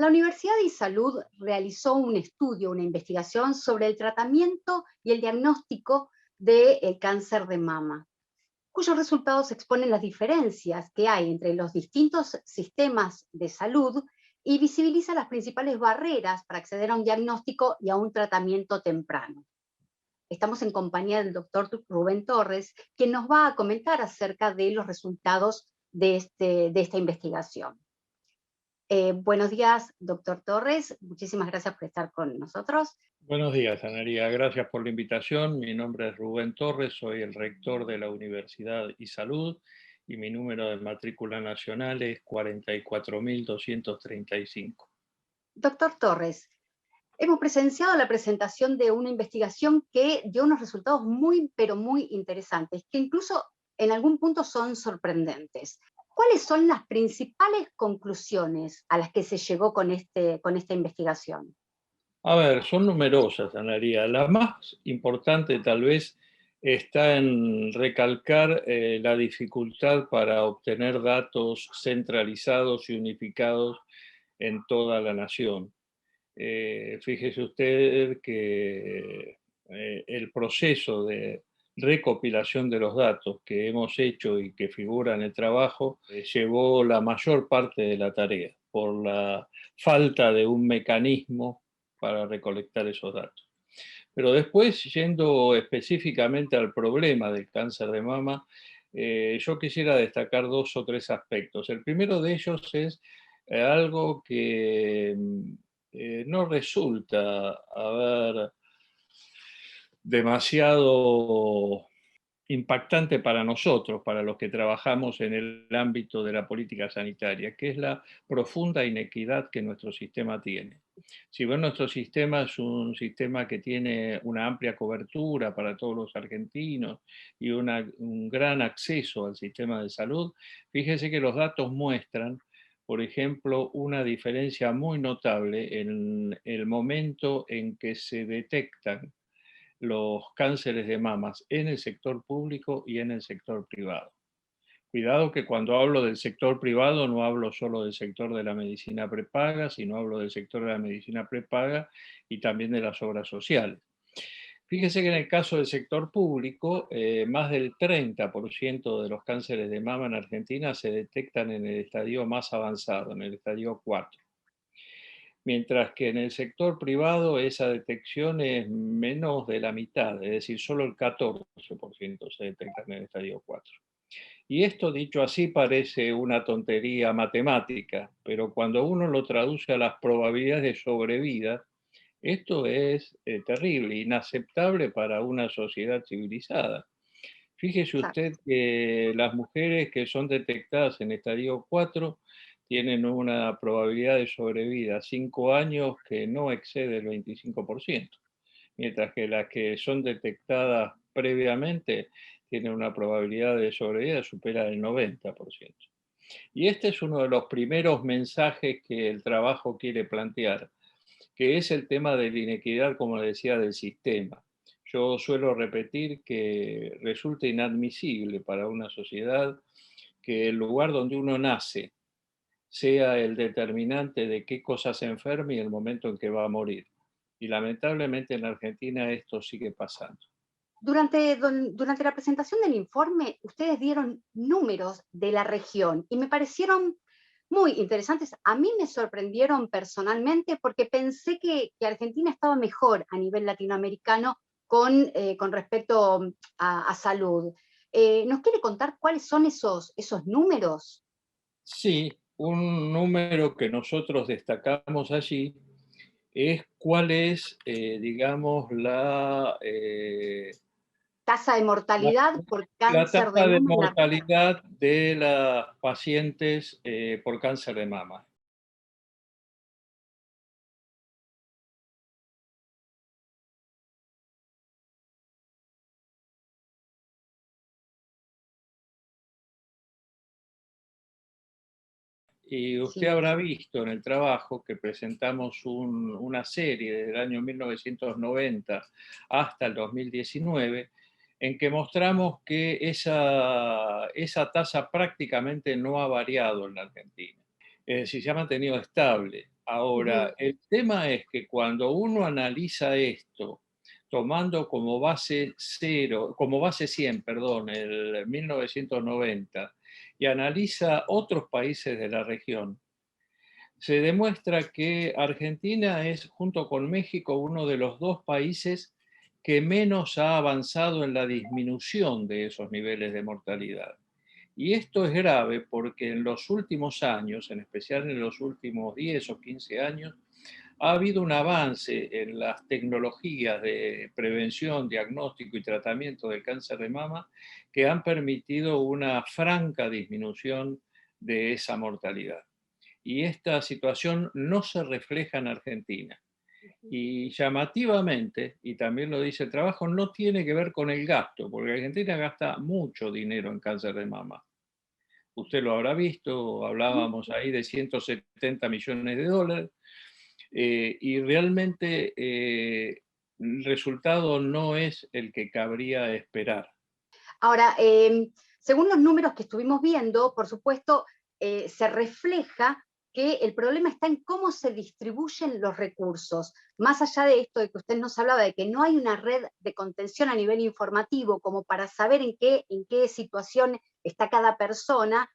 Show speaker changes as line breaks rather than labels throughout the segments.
La Universidad de Salud realizó un estudio, una investigación sobre el tratamiento y el diagnóstico del cáncer de mama, cuyos resultados exponen las diferencias que hay entre los distintos sistemas de salud y visibiliza las principales barreras para acceder a un diagnóstico y a un tratamiento temprano. Estamos en compañía del doctor Rubén Torres, quien nos va a comentar acerca de los resultados de esta investigación. Buenos días, doctor Torres. Muchísimas gracias por estar con nosotros.
Buenos días, Analia. Gracias por la invitación. Mi nombre es Rubén Torres, soy el rector de la Universidad y Salud y mi número de matrícula nacional es 44.235.
Doctor Torres, hemos presenciado la presentación de una investigación que dio unos resultados muy, pero muy interesantes, que incluso en algún punto son sorprendentes. ¿Cuáles son las principales conclusiones a las que se llegó con esta investigación?
A ver, son numerosas, Analia. La más importante tal vez está en recalcar la dificultad para obtener datos centralizados y unificados en toda la nación. Fíjese usted que el proceso de recopilación de los datos que hemos hecho y que figura en el trabajo llevó la mayor parte de la tarea por la falta de un mecanismo para recolectar esos datos. Pero después, yendo específicamente al problema del cáncer de mama, yo quisiera destacar dos o tres aspectos. El primero de ellos es algo que no resulta haber demasiado impactante para nosotros, para los que trabajamos en el ámbito de la política sanitaria, que es la profunda inequidad que nuestro sistema tiene. Si bien nuestro sistema es un sistema que tiene una amplia cobertura para todos los argentinos y un gran acceso al sistema de salud, fíjese que los datos muestran, por ejemplo, una diferencia muy notable en el momento en que se detectan los cánceres de mamas en el sector público y en el sector privado. Cuidado que cuando hablo del sector privado no hablo solo del sector de la medicina prepaga, sino hablo del sector de la medicina prepaga y también de las obras sociales. Fíjese que en el caso del sector público, más del 30% de los cánceres de mama en Argentina se detectan en el estadio más avanzado, en el estadio 4. Mientras que en el sector privado esa detección es menos de la mitad, es decir, solo el 14% se detecta en el estadio 4. Y esto dicho así parece una tontería matemática, pero cuando uno lo traduce a las probabilidades de sobrevida, esto es terrible, inaceptable para una sociedad civilizada. Fíjese usted
Exacto.
que las mujeres que son detectadas en estadio 4 tienen una probabilidad de sobrevida a 5 años que no excede el 25%, mientras que las que son detectadas previamente tienen una probabilidad de sobrevida que supera el 90%. Y este es uno de los primeros mensajes que el trabajo quiere plantear, que es el tema de la inequidad, como le decía, del sistema. Yo suelo repetir que resulta inadmisible para una sociedad que el lugar donde uno nace sea el determinante de qué cosa se enferma y el momento en que va a morir. Y lamentablemente en Argentina esto sigue pasando.
Durante la presentación del informe, ustedes dieron números de la región y me parecieron muy interesantes. A mí me sorprendieron personalmente porque pensé que Argentina estaba mejor a nivel latinoamericano con respecto a salud. ¿Nos quiere contar cuáles son esos números?
Sí, un número que nosotros destacamos allí es cuál es, digamos,
Tasa de
la,
mortalidad por
la
cáncer de
tasa de
mama en la región.
mortalidad de las pacientes por cáncer de mama. Y usted
Sí,
habrá visto en el trabajo que presentamos una serie desde el año 1990 hasta el 2019, en que mostramos que esa tasa prácticamente no ha variado en la Argentina. Es decir, se ha mantenido estable. Ahora,
Ujú.
el tema es que cuando uno analiza esto, tomando como base 0, como base 100, perdón, el 1990, y analiza otros países de la región, se demuestra que Argentina es, junto con México, uno de los dos países que menos ha avanzado en la disminución de esos niveles de mortalidad. Y esto es grave porque en los últimos años, en especial en los últimos 10 o 15 años, ha habido un avance en las tecnologías de prevención, diagnóstico y tratamiento del cáncer de mama que han permitido una franca disminución de esa mortalidad. Y esta situación no se refleja en Argentina. Y llamativamente, y también lo dice el trabajo, no tiene que ver con el gasto, porque Argentina gasta mucho dinero en cáncer de mama. Usted lo habrá visto, hablábamos ahí de 170 millones de dólares, y realmente el resultado no es el que cabría esperar.
Ahora, según los números que estuvimos viendo, por supuesto, se refleja que el problema está en cómo se distribuyen los recursos. Más allá de esto de que usted nos hablaba de que no hay una red de contención a nivel informativo como para saber en qué situación está cada persona,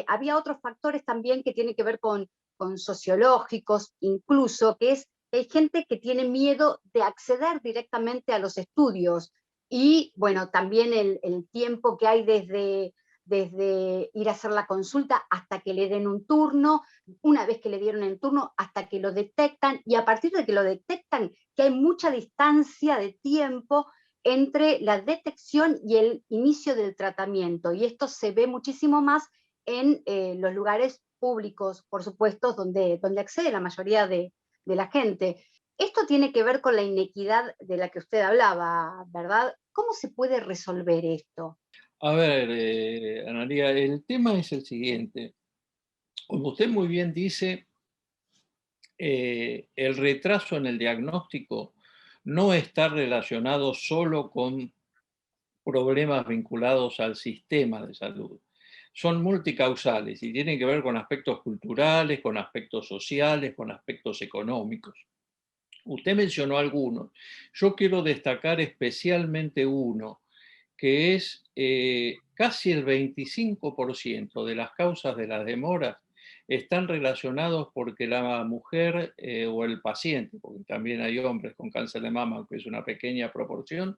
había otros factores también que tienen que ver con sociológicos, incluso, que es que hay gente que tiene miedo de acceder directamente a los estudios, y bueno, también el tiempo que hay desde ir a hacer la consulta hasta que le den un turno, una vez que le dieron el turno, hasta que lo detectan, y a partir de que lo detectan, que hay mucha distancia de tiempo entre la detección y el inicio del tratamiento. Y esto se ve muchísimo más en los lugares públicos, por supuesto, donde accede la mayoría de la gente. Esto tiene que ver con la inequidad de la que usted hablaba, ¿verdad? ¿Cómo se puede resolver esto?
A ver, Analia, el tema es el siguiente. Como usted muy bien dice, el retraso en el diagnóstico no está relacionado solo con problemas vinculados al sistema de salud. Son multicausales y tienen que ver con aspectos culturales, con aspectos sociales, con aspectos económicos. Usted mencionó algunos. Yo quiero destacar especialmente uno, que es casi el 25% de las causas de las demoras están relacionados porque la mujer o el paciente, porque también hay hombres con cáncer de mama, aunque es una pequeña proporción,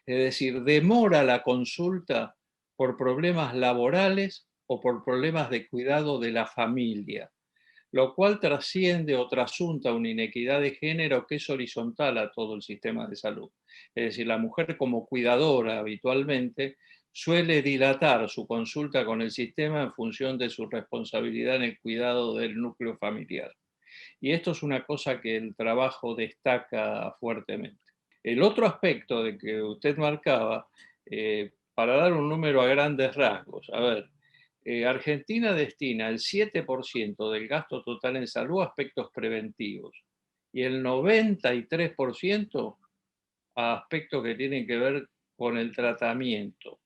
es decir, demora la consulta por problemas laborales o por problemas de cuidado de la familia, lo cual trasciende o trasunta una inequidad de género que es horizontal a todo el sistema de salud. Es decir, la mujer como cuidadora habitualmente suele dilatar su consulta con el sistema en función de su responsabilidad en el cuidado del núcleo familiar. Y esto es una cosa que el trabajo destaca fuertemente. El otro aspecto de que usted marcaba, para dar un número a grandes rasgos, a ver, Argentina destina el 7% del gasto total en salud a aspectos preventivos y el 93% a aspectos que tienen que ver con el tratamiento.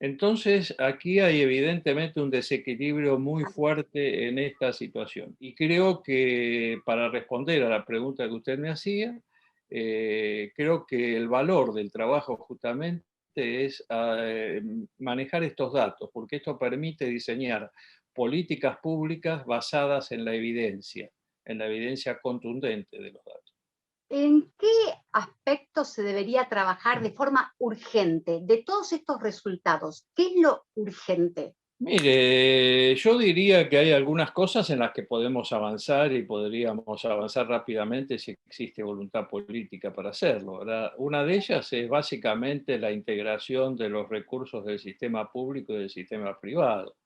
Entonces, aquí hay evidentemente un desequilibrio muy fuerte en esta situación. Y creo que para responder a la pregunta que usted me hacía, creo que el valor del trabajo justamente es manejar estos datos, porque esto permite diseñar políticas públicas basadas en la evidencia contundente de los datos.
¿En qué aspectos se debería trabajar de forma urgente de todos estos resultados? ¿Qué es lo urgente?
Mire, yo diría que hay algunas cosas en las que podemos avanzar y podríamos avanzar rápidamente si existe voluntad política para hacerlo, ¿verdad? Una de ellas es básicamente la integración de los recursos del sistema público y del sistema privado,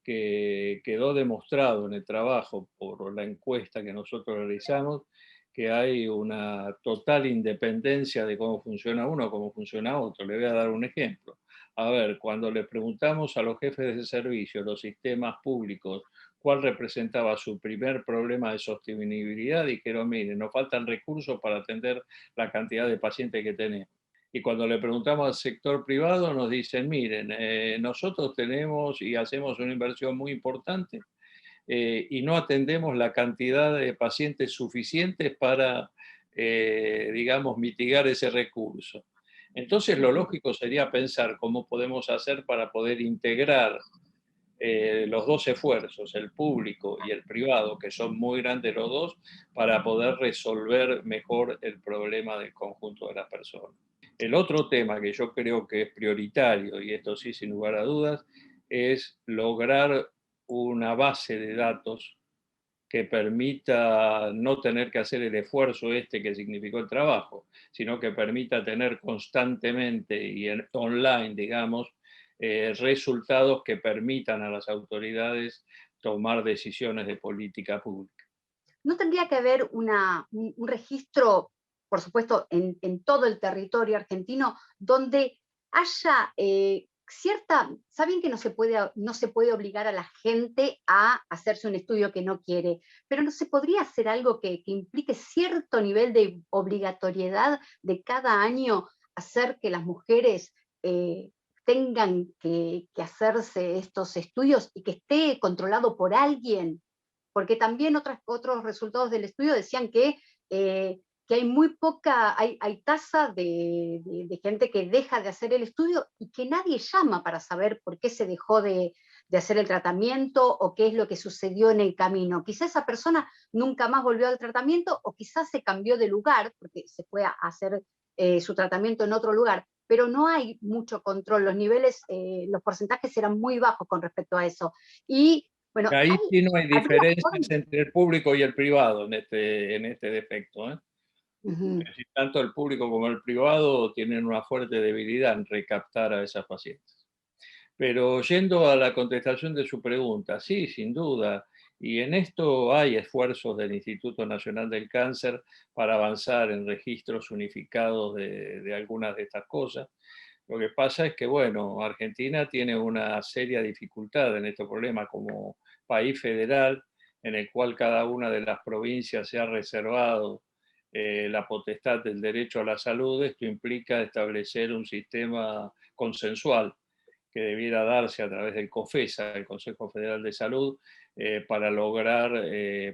que quedó demostrado en el trabajo por la encuesta que nosotros realizamos, que hay una total independencia de cómo funciona uno, cómo funciona otro. Le voy a dar un ejemplo. A ver, cuando le preguntamos a los jefes de servicio, los sistemas públicos, cuál representaba su primer problema de sostenibilidad, dijeron, miren, nos faltan recursos para atender la cantidad de pacientes que tenemos. Y cuando le preguntamos al sector privado, nos dicen, miren, nosotros tenemos y hacemos una inversión muy importante y no atendemos la cantidad de pacientes suficientes para, digamos, mitigar ese recurso. Entonces, lo lógico sería pensar cómo podemos hacer para poder integrar los dos esfuerzos, el público y el privado, que son muy grandes los dos, para poder resolver mejor el problema del conjunto de las personas. El otro tema que yo creo que es prioritario, y esto sí sin lugar a dudas, es lograr una base de datos que permita no tener que hacer el esfuerzo este que significó el trabajo, sino que permita tener constantemente y online, digamos, resultados que permitan a las autoridades tomar decisiones de política pública.
¿No tendría que haber un registro, por supuesto, en todo el territorio argentino, donde haya saben que no se puede obligar a la gente a hacerse un estudio que no quiere, pero no se podría hacer algo que implique cierto nivel de obligatoriedad de cada año hacer que las mujeres tengan que hacerse estos estudios y que esté controlado por alguien? Porque también otros resultados del estudio decían que hay muy poca, hay tasa de gente que deja de hacer el estudio y que nadie llama para saber por qué se dejó de hacer el tratamiento o qué es lo que sucedió en el camino. Quizás esa persona nunca más volvió al tratamiento o quizás se cambió de lugar porque se fue a hacer su tratamiento en otro lugar, pero no hay mucho control, los niveles, los porcentajes eran muy bajos con respecto a eso. Y bueno,
Ahí sí no hay
habría
diferencias
formas.
entre el público y el privado en este defecto, ¿eh?
Ujú.
Es decir, tanto el público como el privado tienen una fuerte debilidad en recaptar a esas pacientes. Pero yendo a la contestación de su pregunta, sí, sin duda. Y en esto hay esfuerzos del Instituto Nacional del Cáncer para avanzar en registros unificados de algunas de estas cosas. Lo que pasa es que, bueno, Argentina tiene una seria dificultad en este problema como país federal, en el cual cada una de las provincias se ha reservado la potestad del derecho a la salud. Esto implica establecer un sistema consensual que debiera darse a través del COFESA, el Consejo Federal de Salud, para lograr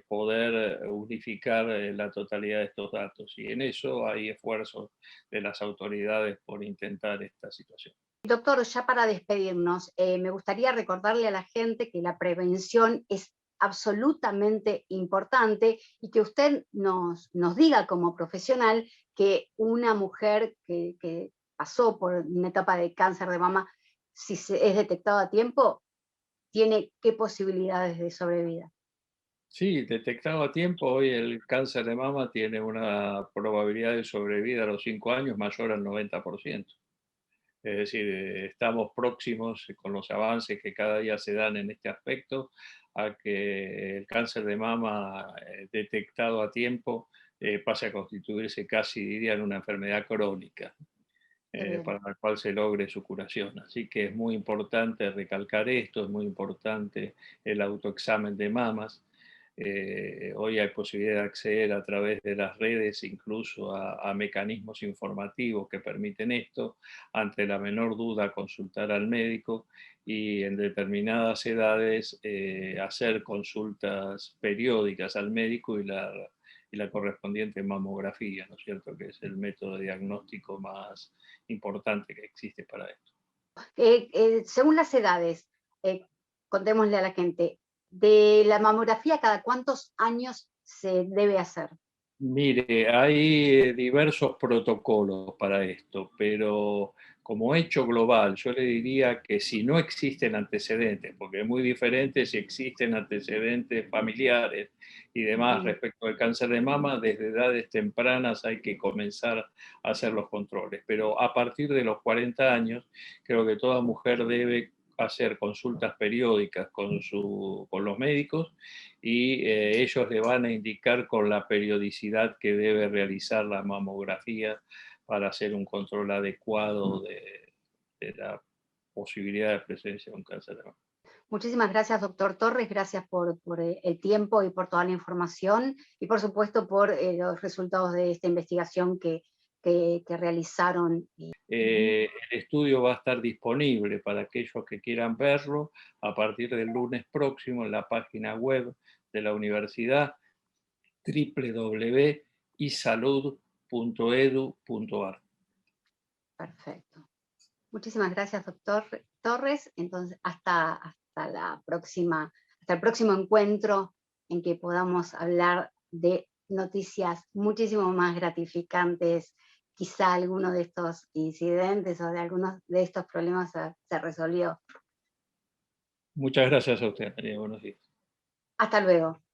poder unificar la totalidad de estos datos. Y en eso hay esfuerzos de las autoridades por intentar esta situación.
Doctor, ya para despedirnos, me gustaría recordarle a la gente que la prevención es absolutamente importante y que usted nos diga como profesional que una mujer que pasó por una etapa de cáncer de mama, si es detectado a tiempo, tiene qué posibilidades de sobrevida.
Sí, detectado a tiempo, hoy el cáncer de mama tiene una probabilidad de sobrevida a los 5 años mayor al 90%. Es decir, estamos próximos con los avances que cada día se dan en este aspecto a que el cáncer de mama detectado a tiempo pase a constituirse casi, diría, en una enfermedad crónica
Qué bien.
para la cual se logre su curación. Así que es muy importante recalcar esto, es muy importante el autoexamen de mamas. Hoy hay posibilidad de acceder a través de las redes incluso a mecanismos informativos que permiten esto. Ante la menor duda, consultar al médico y en determinadas edades hacer consultas periódicas al médico y la correspondiente mamografía, ¿no es cierto? Que es el método diagnóstico más importante que existe para esto.
Según las edades, contémosle a la gente, de la mamografía, ¿cada cuántos años se debe hacer?
Mire, hay diversos protocolos para esto, pero como hecho global, yo le diría que si no existen antecedentes, porque es muy diferente si existen antecedentes familiares y demás
Ujú.
respecto al cáncer de mama, desde edades tempranas hay que comenzar a hacer los controles. Pero a partir de los 40 años, creo que toda mujer debe hacer consultas periódicas con los médicos y ellos le van a indicar con la periodicidad que debe realizar la mamografía para hacer un control adecuado de la posibilidad de presencia de un cáncer de mama.
Muchísimas gracias, doctor Torres, gracias por el tiempo y por toda la información y por supuesto por los resultados de esta investigación que que realizaron.
El estudio va a estar disponible para aquellos que quieran verlo a partir del lunes próximo en la página web de la universidad www.isalud.edu.ar.
Perfecto. Muchísimas gracias, doctor Torres. Entonces, hasta el próximo encuentro en que podamos hablar de noticias muchísimo más gratificantes. Quizá alguno de estos incidentes o de algunos de estos problemas se resolvió.
Muchas gracias a usted, María. Buenos días.
Hasta luego.